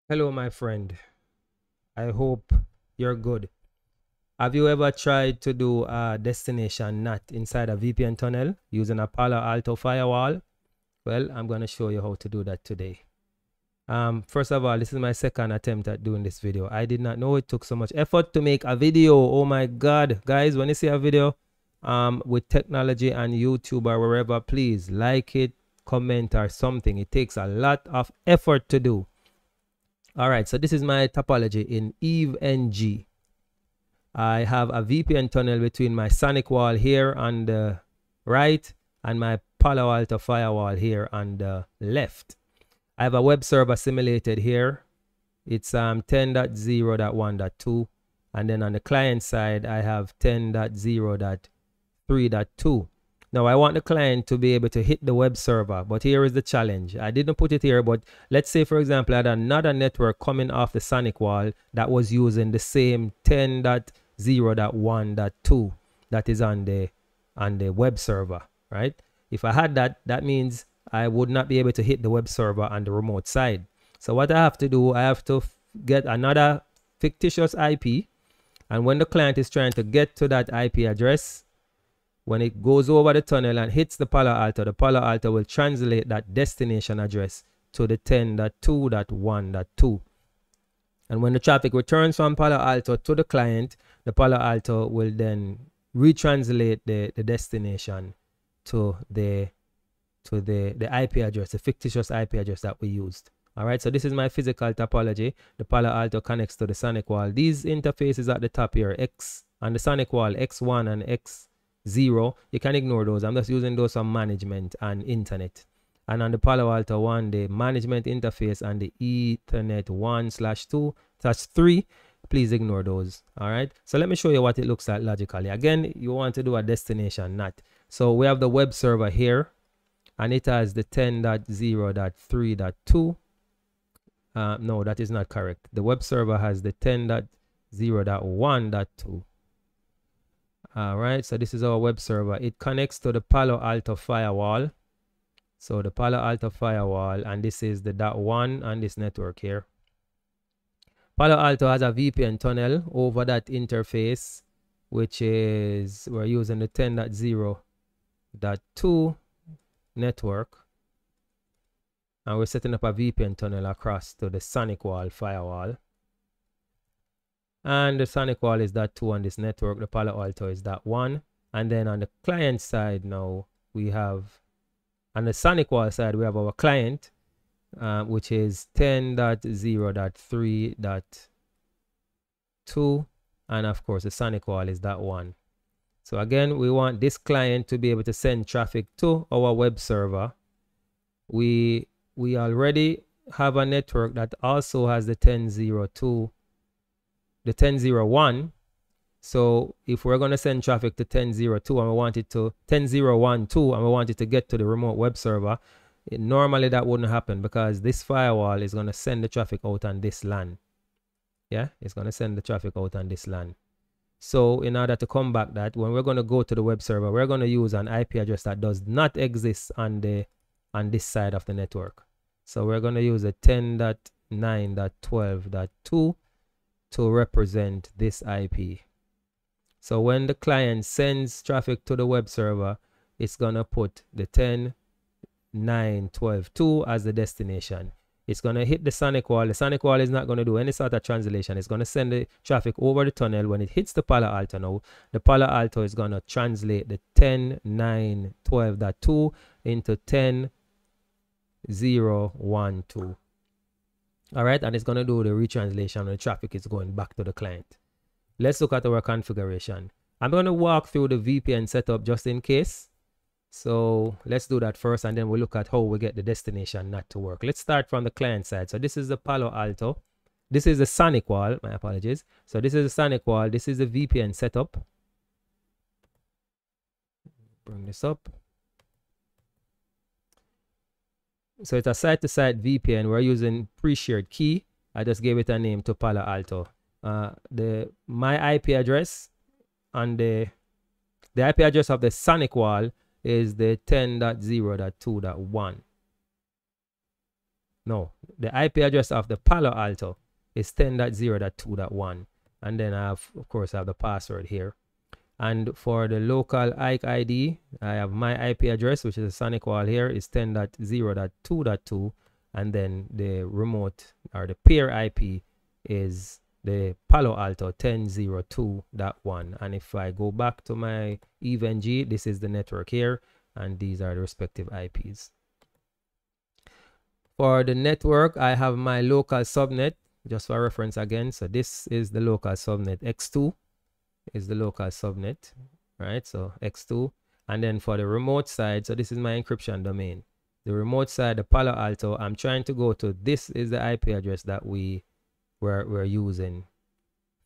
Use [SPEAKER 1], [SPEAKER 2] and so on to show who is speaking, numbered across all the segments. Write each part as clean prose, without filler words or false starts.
[SPEAKER 1] Hello, my friend. I hope you're good. Have you ever tried to do a destination NAT inside a VPN tunnel using a Palo Alto firewall? Well, I'm going to show you how to do that today. First of all, this is my second attempt at doing this video. I did not know it took so much effort to make a video. Oh my God. Guys, when you see a video with technology and YouTube or wherever, please like it, comment or something. It takes a lot of effort to do. All right, so this is my topology in EVE-NG. I have a VPN tunnel between my SonicWall here on the right and my Palo Alto firewall here on the left. I have a web server simulated here. It's 10.0.1.2, and then on the client side I have 10.0.3.2. Now I want the client to be able to hit the web server, but here is the challenge. I didn't put it here, but let's say, for example, I had another network coming off the SonicWall that was using the same 10.0.1.2 that is on the web server, right? If I had that, that means I would not be able to hit the web server on the remote side. So what I have to do, I have to get another fictitious IP, and when the client is trying to get to that IP address, when it goes over the tunnel and hits the Palo Alto will translate that destination address to the 10.2.1.2. And when the traffic returns from Palo Alto to the client, the Palo Alto will then retranslate the destination to the IP address, the fictitious IP address that we used. All right, so this is my physical topology. The Palo Alto connects to the SonicWall. These interfaces at the top here, X on the SonicWall, X1 and X0, you can ignore those. I'm just using those for management and internet. And on the Palo Alto one, the management interface and the Ethernet 1/2/3, please ignore those. All right, so let me show you what it looks like logically. Again, you want to do a destination NAT. So we have the web server here, and it has the 10.0.3.2. No, that is not correct. The web server has the 10.0.1.2. All right, so this is our web server. It connects to the Palo Alto firewall. So the Palo Alto firewall, and this is the .1 on this network here. Palo Alto has a VPN tunnel over that interface, which is, we're using the 10.0.2 network. And we're setting up a VPN tunnel across to the SonicWall firewall. And the SonicWall is .2 on this network. The Palo Alto is .1. And then on the client side now, we have, on the SonicWall side, we have our client, which is 10.0.3.2. And of course, the SonicWall is .1. So again, we want this client to be able to send traffic to our web server. We already have a network that also has the 10.0.2. The 10.0.1. So if we're going to send traffic to 10.0.2 and we want it to 10.0.1.2 and we want it to get to the remote web server, normally that wouldn't happen because this firewall is going to send the traffic out on this LAN. Yeah, it's going to send the traffic out on this LAN. So in order to combat that, when we're going to go to the web server, we're going to use an IP address that does not exist on this side of the network. So we're going to use a 10.9.12.2 to represent this IP. So when the client sends traffic to the web server, it's going to put the 10.9.12.2 as the destination. It's going to hit the SonicWall. The SonicWall is not going to do any sort of translation. It's going to send the traffic over the tunnel. When it hits the Palo Alto now, the Palo Alto is going to translate the 10.9.12.2 into 10.0.1.2. All right, and it's going to do the retranslation, and the traffic is going back to the client. Let's look at our configuration. I'm going to walk through the VPN setup just in case. So let's do that first, and then we'll look at how we get the destination NAT to work. Let's start from the client side. So this is the Palo Alto. This is the SonicWall. My apologies. So this is the SonicWall. This is the VPN setup. Bring this up. So it's a site-to-site VPN. We're using pre-shared key. I just gave it a name to Palo Alto. My IP address on the IP address of the SonicWall is the 10.0.2.1. No, the IP address of the Palo Alto is 10.0.2.1. And then I have, of course, I have the password here. And for the local IKE ID, I have my IP address, which is a SonicWall here, is 10.0.2.2. And then the remote or the peer IP is the Palo Alto 10.0.2.1. And if I go back to my EVNG, this is the network here, and these are the respective IPs. For the network, I have my local subnet, just for reference again. So this is the local subnet. X2 is the local subnet, right? So X2. And then for the remote side, so this is my encryption domain. The remote side, the Palo Alto, I'm trying to go to, this is the IP address that we're using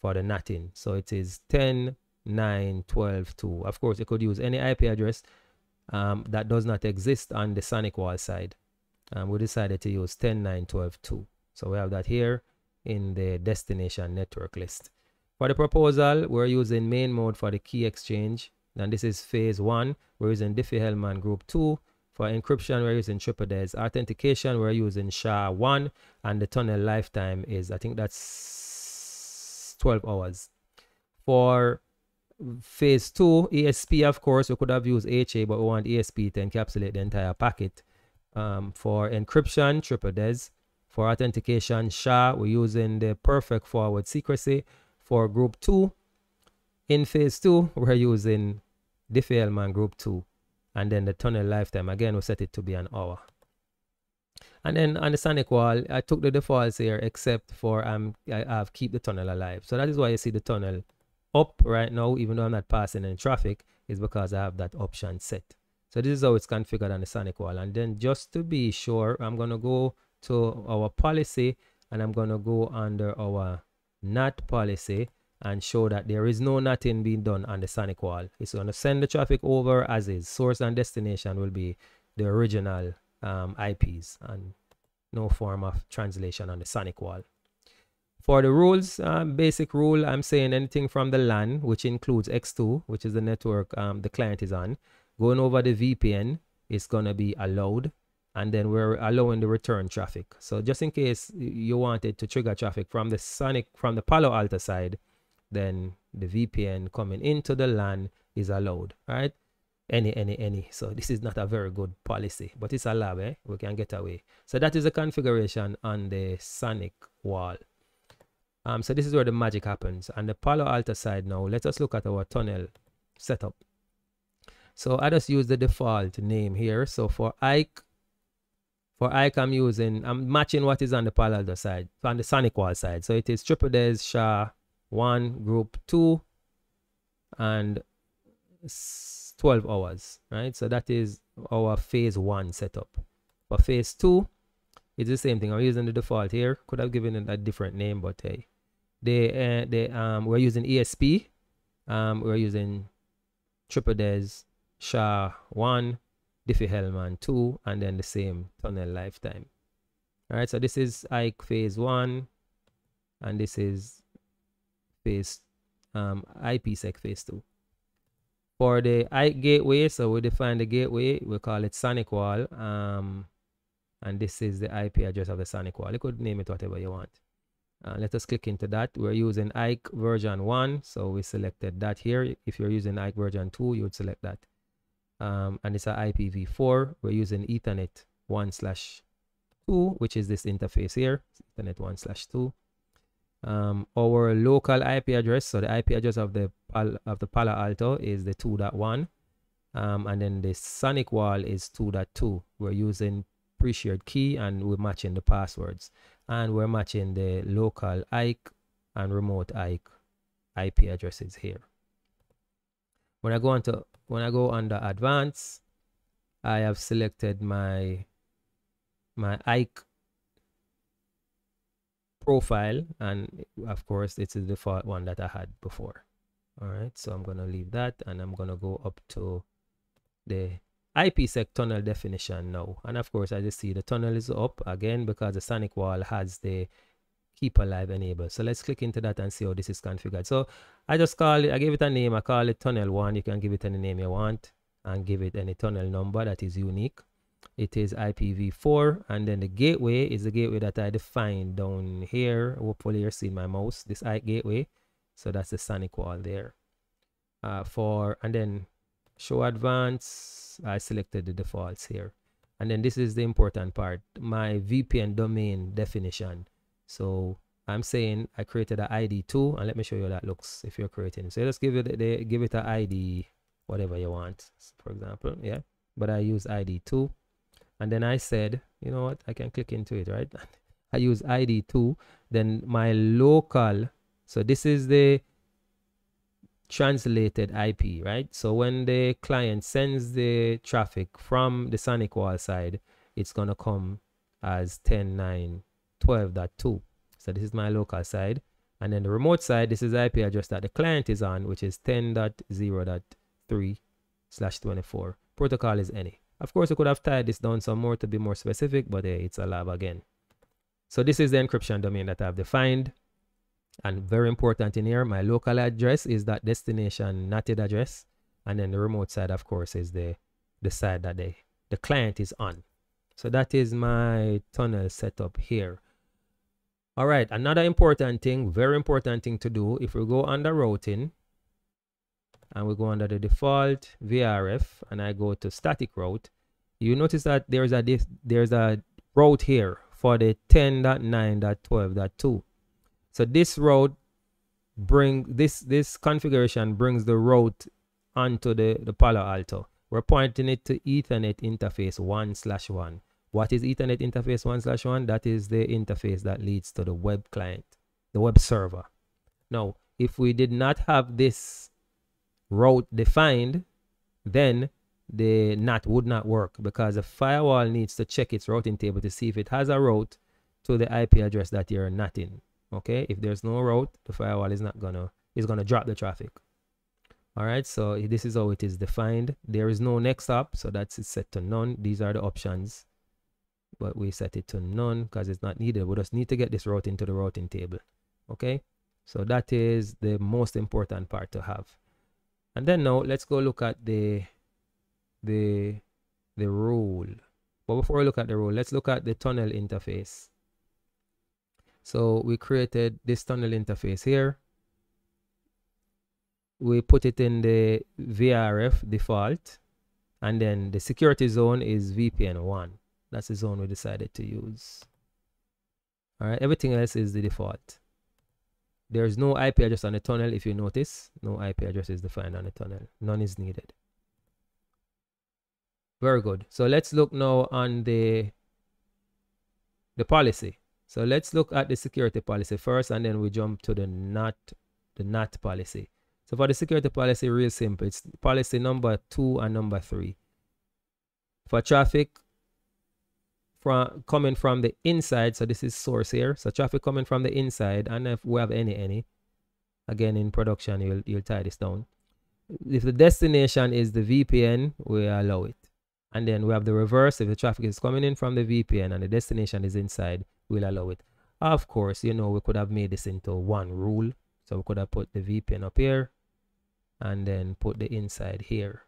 [SPEAKER 1] for the NATing. So it is 10.9.12.2. Of course, you could use any IP address that does not exist on the SonicWall side. We decided to use 10.9.12.2. So we have that here in the destination network list. For the proposal, we're using main mode for the key exchange. And this is phase 1. We're using Diffie-Hellman group 2. For encryption, we're using TripleDes. Authentication, we're using SHA-1. And the tunnel lifetime is, I think that's 12 hours. For phase 2, ESP, of course, we could have used HA, but we want ESP to encapsulate the entire packet. For encryption, TripleDes. For authentication, SHA, we're using the perfect forward secrecy. For group 2, in phase 2, we're using Diffie-Hellman group 2. And then the tunnel lifetime, again, we set it to be an hour. And then on the SonicWall, I took the defaults here, except for I have keep the tunnel alive. So that is why you see the tunnel up right now, even though I'm not passing any traffic, is because I have that option set. So this is how it's configured on the SonicWall. And then just to be sure, I'm going to go to our policy, and I'm going to go under our NAT policy and show that there is no NATing being done on the SonicWall. It's going to send the traffic over as is. Source and destination will be the original IPs, and no form of translation on the SonicWall. For the rules, basic rule, I'm saying anything from the LAN, which includes X2, which is the network the client is on. Going over the VPN is going to be allowed, and then we're allowing the return traffic. So just in case you wanted to trigger traffic from the Palo Alto side, then the VPN coming into the LAN is allowed, right? Any. So this is not a very good policy, but it's a lab, eh? We can get away. So that is the configuration on the SonicWall. So this is where the magic happens. On the Palo Alto side now, let us look at our tunnel setup. So I just use the default name here. So for IKE, I'm matching what is on the Palo Alto side, on the SonicWall side. So it is TripleDes SHA-1 group 2 and 12 hours, right? So that is our phase 1 setup. For phase 2, it's the same thing. I'm using the default here. Could have given it a different name, but hey, we're using ESP. We're using TripleDes SHA-1, Diffie-Hellman 2, and then the same tunnel lifetime. All right, so this is IKE phase 1, and this is phase IPsec phase 2. For the IKE gateway, so we define the gateway, we call it SonicWall, and this is the IP address of the SonicWall. You could name it whatever you want. Let us click into that. We're using IKE version 1, so we selected that here. If you're using IKE version 2, you would select that. And it's an IPv4. We're using Ethernet 1/2, which is this interface here, Ethernet 1/2. Our local IP address, so the IP address of the Palo Alto is the 2.1, and then the SonicWall is 2.2. We're using pre-shared key, and we're matching the passwords, and we're matching the local IKE and remote IKE IP addresses here. When I go under advanced, I have selected my IKE profile, and of course it's the default one that I had before. All right, so I'm going to leave that, and I'm going to go up to the IPsec tunnel definition now. And of course, as you see, the tunnel is up again because the SonicWall has the keep alive enabled. So let's click into that and see how this is configured. So I just call it, I gave it a name, I call it tunnel 1. You can give it any name you want and give it any tunnel number that is unique. it is IPv4, and then the gateway is the gateway that I defined down here. Hopefully you're seeing my mouse, this gateway. So that's the SonicWall there. And then show advanced, I selected the defaults here. And then this is the important part, my VPN domain definition. So I'm saying I created an ID 2, and let me show you how that looks if you're creating. So just give it give it an ID, whatever you want, for example, yeah. But I use ID 2, and then I said, you know what, I can click into it, right? I use ID 2, then my local. So this is the translated IP, right? So when the client sends the traffic from the SonicWall side, it's gonna come as 10.9.12.2. So this is my local side, and then the remote side, this is the IP address that the client is on, which is 10.0.3/24. Protocol is any. Of course, you could have tied this down some more to be more specific, but it's a lab again. So this is the encryption domain that I've defined. And very important in here, my local address is that destination NAT address, and then the remote side, of course, is the side that the client is on. So that is my tunnel setup here. All right, another important thing, very important thing to do, if we go under routing and we go under the default VRF and I go to static route, you notice that there's a route here for the 10.9.12.2. So this route this configuration brings the route onto the Palo Alto. We're pointing it to Ethernet interface 1/1. What is Ethernet interface 1/1? That is the interface that leads to the web client, the web server. Now, if we did not have this route defined, then the NAT would not work, because the firewall needs to check its routing table to see if it has a route to the IP address that you're NATing. Okay, if there's no route, the firewall is gonna drop the traffic. All right, so this is how it is defined. There is no next up, so that's set to none. These are the options, but we set it to none because it's not needed. We just need to get this route into the routing table. Okay, so that is the most important part to have. And then now let's go look at the rule. But before we look at the rule, let's look at the tunnel interface. So we created this tunnel interface here. We put it in the VRF default, and then the security zone is VPN 1. That's the zone we decided to use. All right, everything else is the default. There's no IP address on the tunnel. If you notice, no IP address is defined on the tunnel. None is needed. Very good. So let's look now on the policy. So let's look at the security policy first, and then we jump to the NAT policy. So for the security policy, real simple. It's policy number 2 and number 3. For traffic coming from the inside, so this is source here. So traffic coming from the inside, and if we have any, again in production, you'll tie this down. If the destination is the VPN, we allow it. And then we have the reverse. If the traffic is coming in from the VPN and the destination is inside, we'll allow it. Of course, you know, we could have made this into one rule. So we could have put the VPN up here and then put the inside here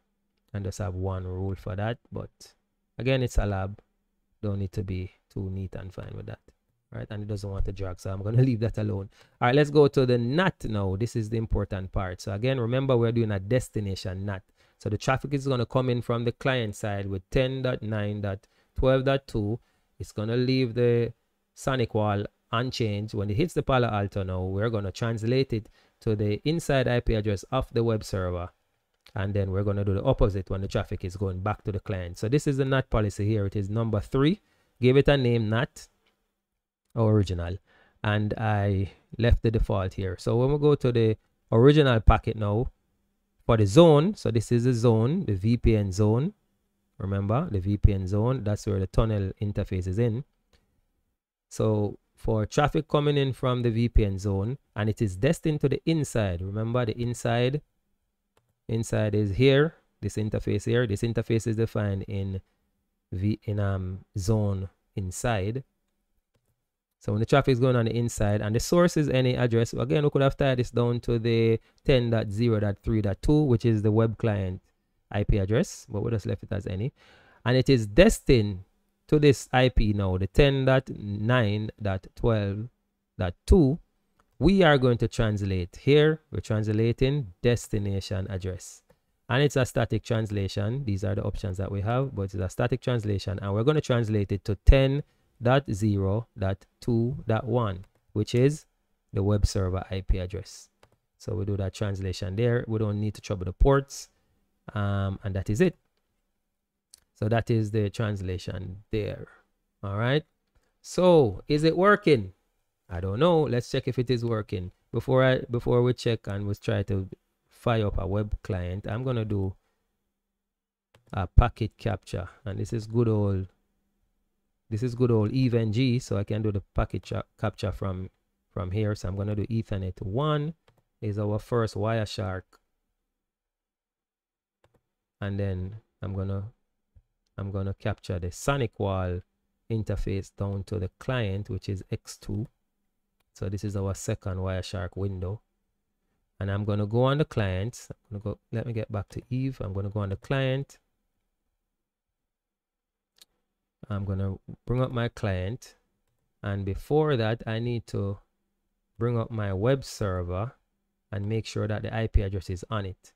[SPEAKER 1] and just have one rule for that. But again, it's a lab. Don't need to be too neat and fine with that. All right, and it doesn't want to drag, so I'm going to leave that alone. All right, let's go to the NAT now. This is the important part. So again, remember, we're doing a destination NAT. So the traffic is going to come in from the client side with 10.9.12.2. It's going to leave the SonicWall unchanged. When it hits the Palo Alto now, we're going to translate it to the inside IP address of the web server. And then we're going to do the opposite when the traffic is going back to the client. So this is the NAT policy here. It is number 3. Give it a name, NAT, original. And I left the default here. So when we go to the original packet now, for the zone, so this is the zone, the VPN zone. Remember, the VPN zone, that's where the tunnel interface is in. So for traffic coming in from the VPN zone, and it is destined to the inside. Remember, the inside is here, this interface here. This interface is defined in zone inside. So when the traffic is going on the inside and the source is any address, again, we could have tied this down to the 10.0.3.2, which is the web client IP address, but we just left it as any. and it is destined to this IP now, the 10.9.12.2, we are going to translate here. We're translating destination address, and it's a static translation. These are the options that we have, but it's a static translation, and we're going to translate it to 10.0.2.1, which is the web server IP address. So we do that translation there. We don't need to trouble the ports, and that is it. So that is the translation there. All right. So is it working? I don't know. Let's check if it is working. Before we check and we try to fire up a web client, I'm gonna do a packet capture, and this is good old even G, so I can do the packet capture from here. So I'm gonna do Ethernet 1 is our first Wireshark, and then I'm gonna capture the SonicWall interface down to the client, which is X2. So this is our second Wireshark window, and I'm going to go on the client. Let me get back to Eve. I'm going to go on the client. I'm going to bring up my client, and before that I need to bring up my web server and make sure that the IP address is on it.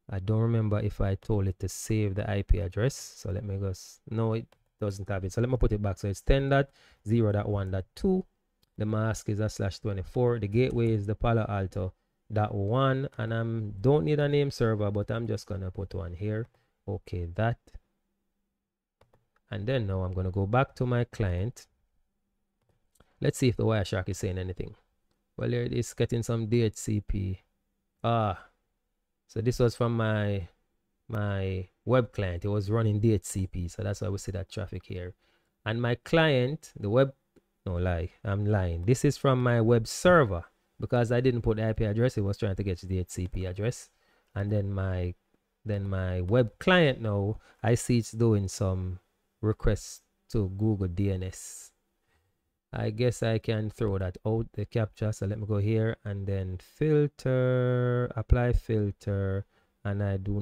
[SPEAKER 1] I don't remember if I told it to save the IP address, so let me go. No, it doesn't have it, so let me put it back. So it's 10.0.1.2. the mask is a /24. The gateway is the Palo Alto .1, and I don't need a name server, but I'm just gonna put one here. Okay, that. And then now I'm gonna go back to my client. Let's see if the Wireshark is saying anything. Well, here it is getting some DHCP. So this was from my web client. It was running DHCP, so that's why we see that traffic here. And my client, the web, no lie, I'm lying. This is from my web server, because I didn't put the IP address. It was trying to get the DHCP address. And then my web client now, I see it's doing some requests to Google DNS. I guess I can throw that out, the captcha. So let me go here and then filter, apply filter, and I do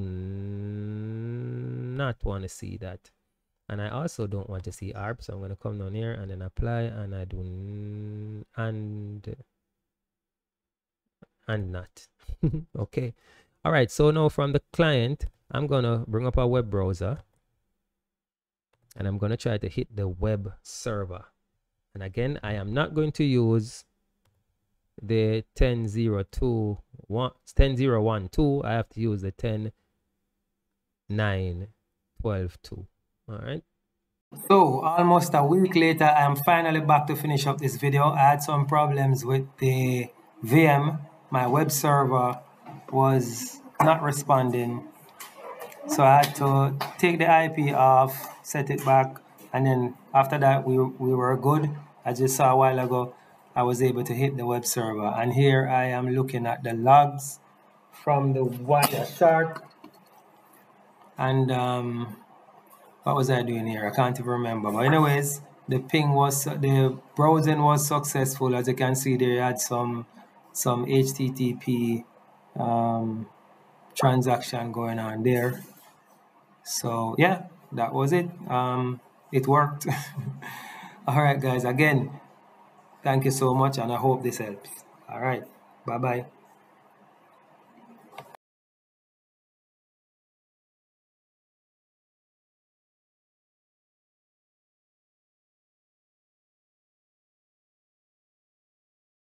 [SPEAKER 1] not want to see that. And I also don't want to see ARP, so I'm going to come down here and then apply, and I do and not. Okay. All right. So now from the client, I'm going to bring up a web browser, and I'm going to try to hit the web server. And again, I am not going to use the 10.0.12. I have to use the 10.9.12.2. All right. So almost a week later, I am finally back to finish up this video. I had some problems with the VM. My web server was not responding, so I had to take the IP off, set it back, and then after that we were good. As you saw a while ago, I was able to hit the web server, and here I am looking at the logs from the Wireshark. And what was I doing here? I can't even remember. But anyways, the browsing was successful. As you can see, they had some HTTP transaction going on there. So yeah, that was it. It worked. All right, guys. Again, thank you so much, and I hope this helps. All right. Bye-bye.